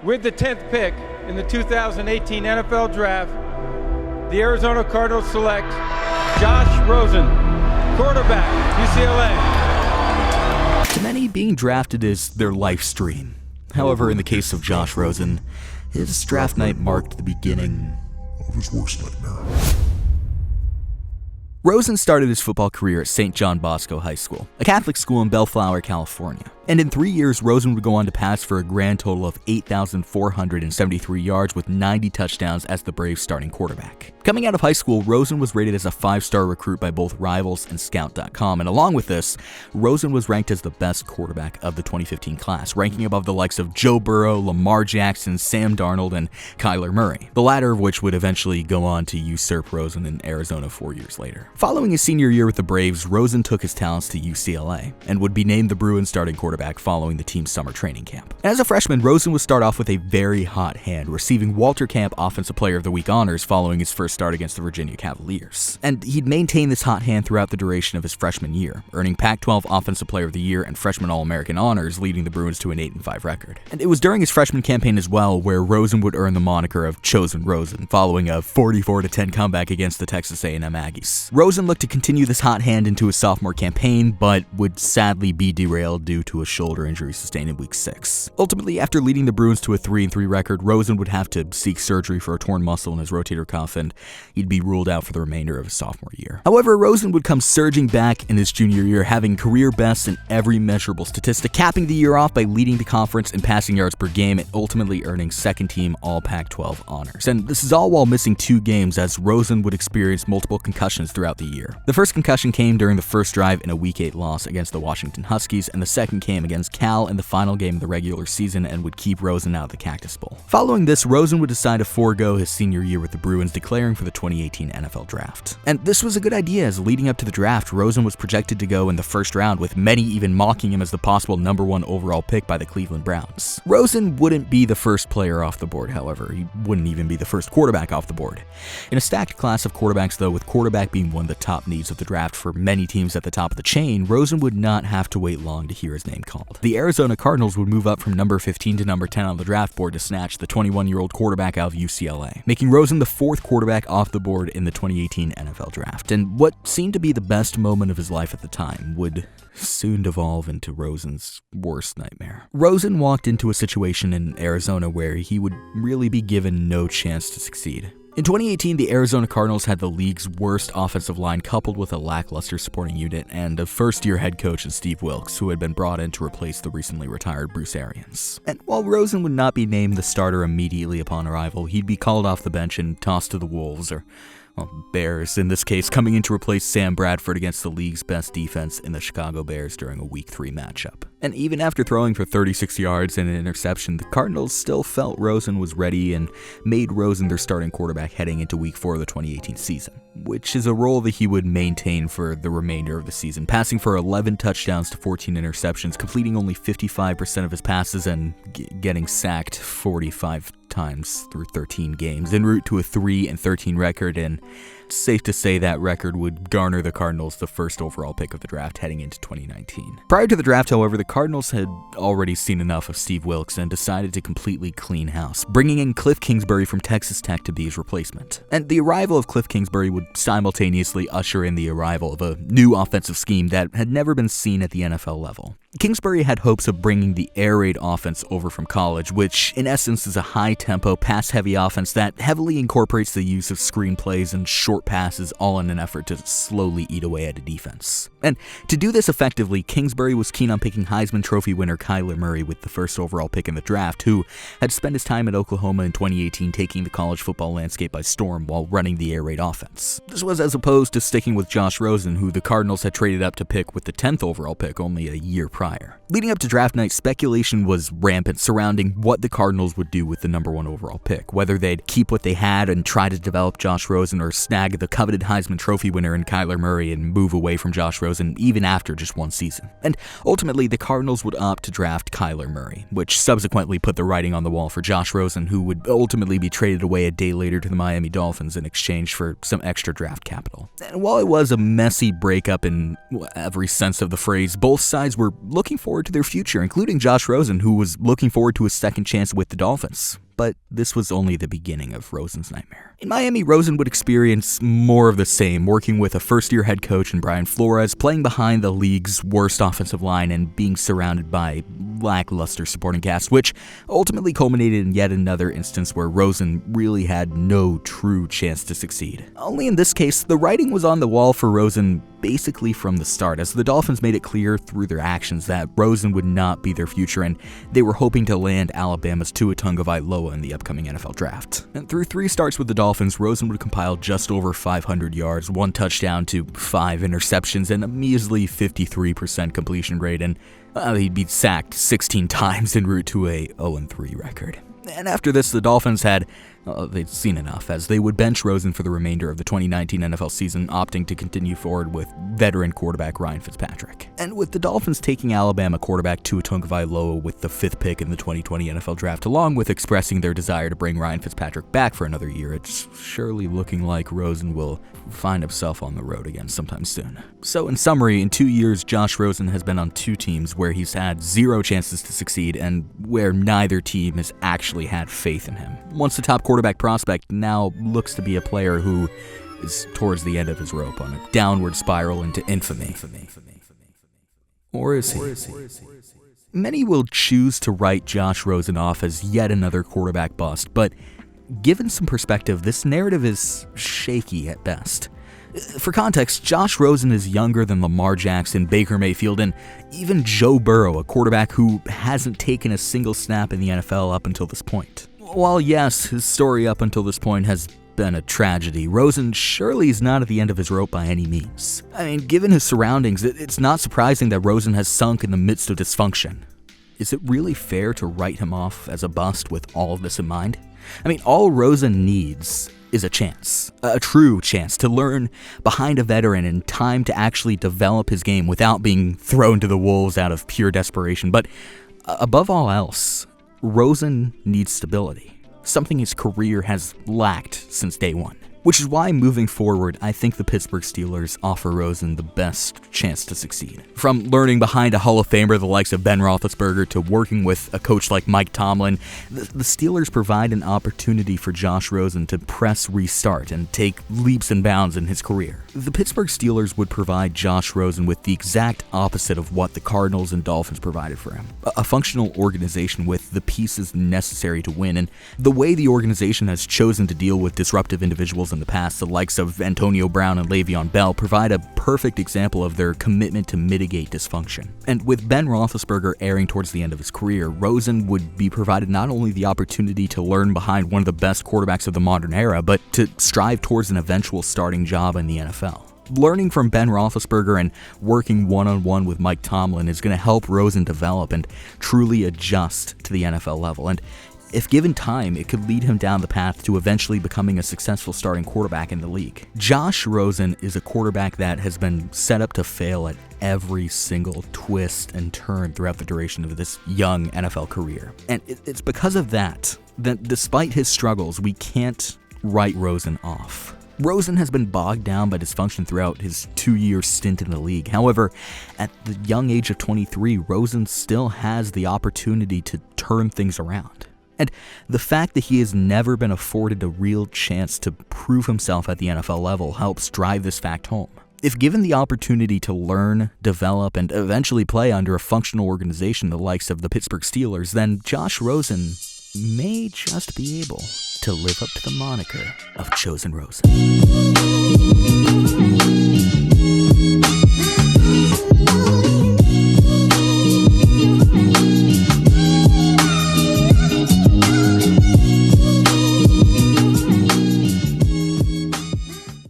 With the 10th pick in the 2018 NFL Draft, the Arizona Cardinals select Josh Rosen, quarterback, UCLA. To many, being drafted is their life's dream. However, in the case of Josh Rosen, his draft night marked the beginning of his worst nightmare. Rosen started his football career at St. John Bosco High School, a Catholic school in Bellflower, California. And in 3 years, Rosen would go on to pass for a grand total of 8,473 yards with 90 touchdowns as the Braves' starting quarterback. Coming out of high school, Rosen was rated as a 5-star recruit by both Rivals and Scout.com, and along with this, Rosen was ranked as the best quarterback of the 2015 class, ranking above the likes of Joe Burrow, Lamar Jackson, Sam Darnold, and Kyler Murray, the latter of which would eventually go on to usurp Rosen in Arizona 4 years later. Following his senior year with the Braves, Rosen took his talents to UCLA and would be named the Bruins starting quarterback following the team's summer training camp. As a freshman, Rosen would start off with a very hot hand, receiving Walter Camp Offensive Player of the Week honors following his first start against the Virginia Cavaliers. And he'd maintain this hot hand throughout the duration of his freshman year, earning Pac-12 Offensive Player of the Year and Freshman All-American honors, leading the Bruins to an 8-5 record. And it was during his freshman campaign as well where Rosen would earn the moniker of Chosen Rosen, following a 44-10 comeback against the Texas A&M Aggies. Rosen looked to continue this hot hand into his sophomore campaign, but would sadly be derailed due to a shoulder injury sustained in week 6. Ultimately, after leading the Bruins to a 3-3 record, Rosen would have to seek surgery for a torn muscle in his rotator cuff, and he'd be ruled out for the remainder of his sophomore year. However, Rosen would come surging back in his junior year, having career bests in every measurable statistic, capping the year off by leading the conference in passing yards per game and ultimately earning second-team All-Pac-12 honors. And this is all while missing 2 games, as Rosen would experience multiple concussions throughout the year. The first concussion came during the first drive in a Week 8 loss against the Washington Huskies, and the second came against Cal in the final game of the regular season and would keep Rosen out of the Cactus Bowl. Following this, Rosen would decide to forego his senior year with the Bruins, declaring for the 2018 NFL Draft. And this was a good idea, as leading up to the draft, Rosen was projected to go in the first round, with many even mocking him as the possible number 1 overall pick by the Cleveland Browns. Rosen wouldn't be the first player off the board, however. He wouldn't even be the first quarterback off the board. In a stacked class of quarterbacks, though, with quarterback being one of the top needs of the draft for many teams at the top of the chain, Rosen would not have to wait long to hear his name called. The Arizona Cardinals would move up from number 15 to number 10 on the draft board to snatch the 21-year-old quarterback out of UCLA, making Rosen the 4th quarterback off the board in the 2018 NFL Draft. And what seemed to be the best moment of his life at the time would soon devolve into Rosen's worst nightmare. Rosen walked into a situation in Arizona where he would really be given no chance to succeed. In 2018, the Arizona Cardinals had the league's worst offensive line, coupled with a lackluster supporting unit and a first-year head coach in Steve Wilks, who had been brought in to replace the recently retired Bruce Arians. And while Rosen would not be named the starter immediately upon arrival, he'd be called off the bench and tossed to the Wolves, or Bears in this case, coming in to replace Sam Bradford against the league's best defense in the Chicago Bears during a Week 3 matchup. And even after throwing for 36 yards and an interception, the Cardinals still felt Rosen was ready and made Rosen their starting quarterback heading into Week 4 of the 2018 season, which is a role that he would maintain for the remainder of the season, passing for 11 touchdowns to 14 interceptions, completing only 55% of his passes, and getting sacked 45 times through 13 games, en route to a 3-13 record, and it's safe to say that record would garner the Cardinals the first overall pick of the draft heading into 2019. Prior to the draft, however, the Cardinals had already seen enough of Steve Wilks and decided to completely clean house, bringing in Cliff Kingsbury from Texas Tech to be his replacement. And the arrival of Cliff Kingsbury would simultaneously usher in the arrival of a new offensive scheme that had never been seen at the NFL level. Kingsbury had hopes of bringing the air raid offense over from college, which in essence is a high-tempo, pass-heavy offense that heavily incorporates the use of screenplays and short passes, all in an effort to slowly eat away at a defense. And to do this effectively, Kingsbury was keen on picking Heisman Trophy winner Kyler Murray with the first overall pick in the draft, who had spent his time at Oklahoma in 2018 taking the college football landscape by storm while running the air raid offense. This was as opposed to sticking with Josh Rosen, who the Cardinals had traded up to pick with the 10th overall pick only a year prior. Leading up to draft night, speculation was rampant surrounding what the Cardinals would do with the number 1 overall pick, whether they'd keep what they had and try to develop Josh Rosen, or snag the coveted Heisman Trophy winner in Kyler Murray and move away from Josh Rosen even after just one season. And ultimately, the Cardinals would opt to draft Kyler Murray, which subsequently put the writing on the wall for Josh Rosen, who would ultimately be traded away a day later to the Miami Dolphins in exchange for some extra draft capital. And while it was a messy breakup in every sense of the phrase, both sides were looking forward to their future, including Josh Rosen, who was looking forward to a second chance with the Dolphins. But this was only the beginning of Rosen's nightmare. In Miami, Rosen would experience more of the same, working with a first-year head coach in Brian Flores, playing behind the league's worst offensive line, and being surrounded by lackluster supporting cast, which ultimately culminated in yet another instance where Rosen really had no true chance to succeed. Only in this case, the writing was on the wall for Rosen basically from the start, as the Dolphins made it clear through their actions that Rosen would not be their future, and they were hoping to land Alabama's Tua Tagovailoa in the upcoming NFL draft. And through 3 starts with the Dolphins, Rosen would compile just over 500 yards, 1 touchdown to 5 interceptions, and a measly 53% completion rate, and he'd be sacked 16 times en route to a 0-3 record. And after this, the Dolphins had they'd seen enough, as they would bench Rosen for the remainder of the 2019 NFL season, opting to continue forward with veteran quarterback Ryan Fitzpatrick. And with the Dolphins taking Alabama quarterback Tua Tagovailoa with the 5th pick in the 2020 NFL Draft, along with expressing their desire to bring Ryan Fitzpatrick back for another year, it's surely looking like Rosen will find himself on the road again sometime soon. So in summary, in 2 years, Josh Rosen has been on 2 teams where he's had 0 chances to succeed and where neither team has actually had faith in him. Once the top quarterback prospect now looks to be a player who is towards the end of his rope on a downward spiral into infamy. Or is he? Many will choose to write Josh Rosen off as yet another quarterback bust, but given some perspective, this narrative is shaky at best. For context, Josh Rosen is younger than Lamar Jackson, Baker Mayfield, and even Joe Burrow, a quarterback who hasn't taken a single snap in the NFL up until this point. While yes, his story up until this point has been a tragedy, Rosen surely is not at the end of his rope by any means. I mean, given his surroundings, it's not surprising that Rosen has sunk in the midst of dysfunction. Is it really fair to write him off as a bust with all of this in mind? I mean, all Rosen needs is a chance, a true chance to learn behind a veteran and time to actually develop his game without being thrown to the wolves out of pure desperation. But above all else, Rosen needs stability, something his career has lacked since day one. Which is why, moving forward, I think the Pittsburgh Steelers offer Rosen the best chance to succeed. From learning behind a Hall of Famer the likes of Ben Roethlisberger to working with a coach like Mike Tomlin, the Steelers provide an opportunity for Josh Rosen to press restart and take leaps and bounds in his career. The Pittsburgh Steelers would provide Josh Rosen with the exact opposite of what the Cardinals and Dolphins provided for him. A functional organization with the pieces necessary to win, and the way the organization has chosen to deal with disruptive individuals in the past, the likes of Antonio Brown and Le'Veon Bell, provide a perfect example of their commitment to mitigate dysfunction. And with Ben Roethlisberger airing towards the end of his career, Rosen would be provided not only the opportunity to learn behind one of the best quarterbacks of the modern era, but to strive towards an eventual starting job in the NFL. Learning from Ben Roethlisberger and working one-on-one with Mike Tomlin is going to help Rosen develop and truly adjust to the NFL level. And if given time, it could lead him down the path to eventually becoming a successful starting quarterback in the league. Josh Rosen is a quarterback that has been set up to fail at every single twist and turn throughout the duration of this young NFL career. And it's because of that despite his struggles, we can't write Rosen off. Rosen has been bogged down by dysfunction throughout his 2-year stint in the league. However, at the young age of 23, Rosen still has the opportunity to turn things around. And the fact that he has never been afforded a real chance to prove himself at the NFL level helps drive this fact home. If given the opportunity to learn, develop, and eventually play under a functional organization the likes of the Pittsburgh Steelers, then Josh Rosen may just be able to live up to the moniker of Chosen Rosen.